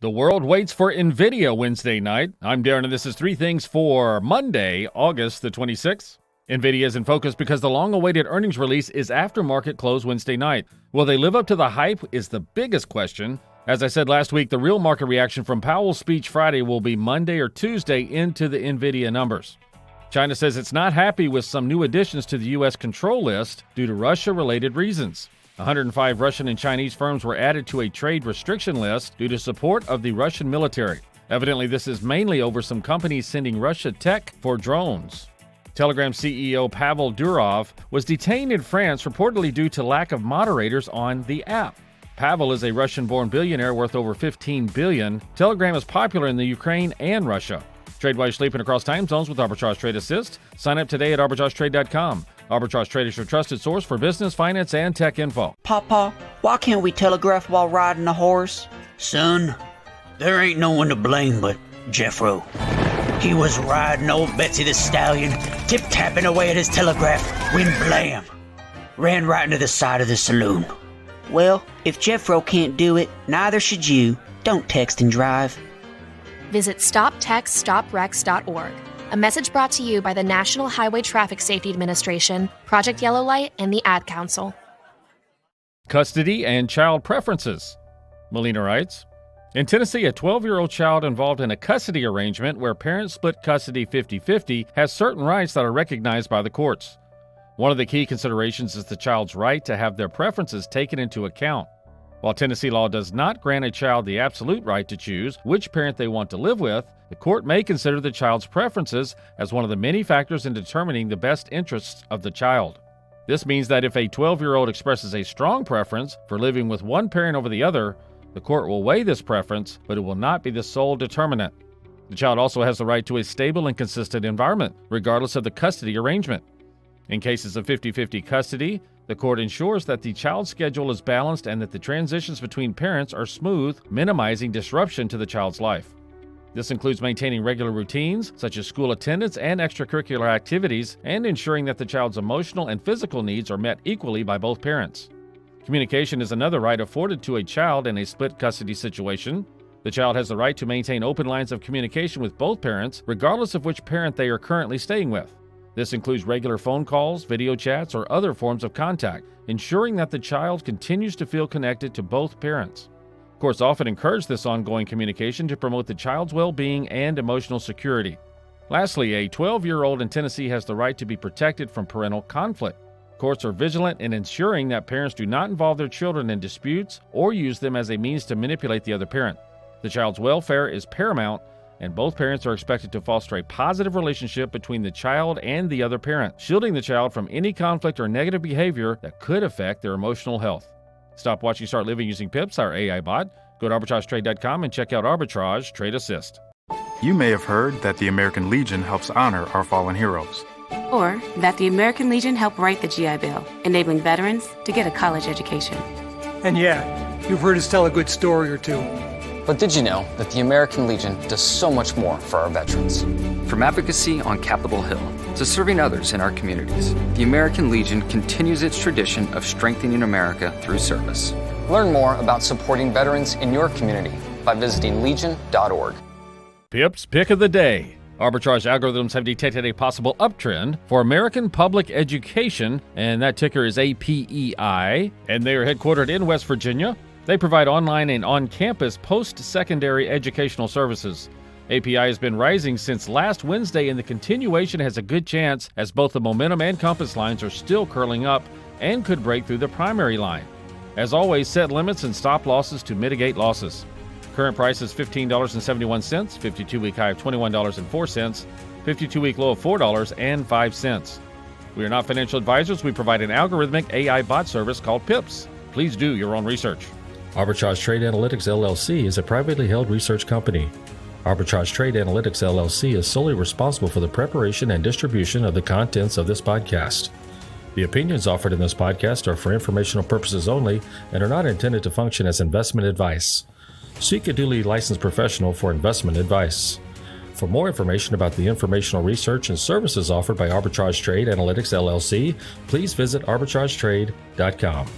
The world waits for NVIDIA Wednesday night. I'm Darren, and this is 3 Things for Monday, August the 26th. NVIDIA is in focus because the long-awaited earnings release is after market close Wednesday night. Will they live up to the hype is the biggest question. As I said last week, the real market reaction from Powell's speech Friday will be Monday or Tuesday into the NVIDIA numbers. China says it's not happy with some new additions to the U.S. control list due to Russia-related reasons. 105 Russian and Chinese firms were added to a trade restriction list due to support of the Russian military. Evidently, this is mainly over some companies sending Russia tech for drones. Telegram CEO Pavel Durov was detained in France reportedly due to lack of moderators on the app. Pavel is a Russian-born billionaire worth over $15 billion. Telegram is popular in the Ukraine and Russia. Trade while you're sleeping across time zones with Arbitrage Trade Assist. Sign up today at arbitragetrade.com. Arbitrage Trade is your trusted source for business, finance, and tech info. Papa, why can't we telegraph while riding a horse? Son, there ain't no one to blame but Jeffro. He was riding old Betsy the Stallion, tip-tapping away at his telegraph, when blam! Ran right into the side of the saloon. Well, if Jeffro can't do it, neither should you. Don't text and drive. Visit StopTextStopWrecks.org. A message brought to you by the National Highway Traffic Safety Administration, Project Yellow Light, and the Ad Council. Custody and child preferences. Melina writes, in Tennessee, a 12-year-old child involved in a custody arrangement where parents split custody 50-50 has certain rights that are recognized by the courts. One of the key considerations is the child's right to have their preferences taken into account. While Tennessee law does not grant a child the absolute right to choose which parent they want to live with, the court may consider the child's preferences as one of the many factors in determining the best interests of the child. This means that if a 12-year-old expresses a strong preference for living with one parent over the other, the court will weigh this preference, but it will not be the sole determinant. The child also has the right to a stable and consistent environment, regardless of the custody arrangement. In cases of 50-50 custody, the court ensures that the child's schedule is balanced and that the transitions between parents are smooth, minimizing disruption to the child's life. This includes maintaining regular routines, such as school attendance and extracurricular activities, and ensuring that the child's emotional and physical needs are met equally by both parents. Communication is another right afforded to a child in a split custody situation. The child has the right to maintain open lines of communication with both parents, regardless of which parent they are currently staying with. This includes regular phone calls, video chats, or other forms of contact, ensuring that the child continues to feel connected to both parents. Courts often encourage this ongoing communication to promote the child's well-being and emotional security. Lastly, a 12-year-old in Tennessee has the right to be protected from parental conflict. Courts are vigilant in ensuring that parents do not involve their children in disputes or use them as a means to manipulate the other parent. The child's welfare is paramount, and both parents are expected to foster a positive relationship between the child and the other parent, shielding the child from any conflict or negative behavior that could affect their emotional health. Stop watching, start living using PIPS, our AI bot. Go to arbitragetrade.com and check out Arbitrage Trade Assist. You may have heard that the American Legion helps honor our fallen heroes. Or that the American Legion helped write the GI Bill, enabling veterans to get a college education. And yeah, you've heard us tell a good story or two. But did you know that the American Legion does so much more for our veterans? From advocacy on Capitol Hill to serving others in our communities, the American Legion continues its tradition of strengthening America through service. Learn more about supporting veterans in your community by visiting legion.org. PIP's Pick of the Day. Arbitrage algorithms have detected a possible uptrend for American public education, and that ticker is APEI, and they are headquartered in West Virginia. They provide online and on-campus post-secondary educational services. API has been rising since last Wednesday, and the continuation has a good chance as both the momentum and compass lines are still curling up and could break through the primary line. As always, set limits and stop losses to mitigate losses. Current price is $15.71, 52-week high of $21.04, 52-week low of $4.05. We are not financial advisors. We provide an algorithmic AI bot service called PIPS. Please do your own research. Arbitrage Trade Analytics LLC is a privately held research company. Arbitrage Trade Analytics LLC is solely responsible for the preparation and distribution of the contents of this podcast. The opinions offered in this podcast are for informational purposes only and are not intended to function as investment advice. Seek a duly licensed professional for investment advice. For more information about the informational research and services offered by Arbitrage Trade Analytics LLC, please visit arbitragetrade.com.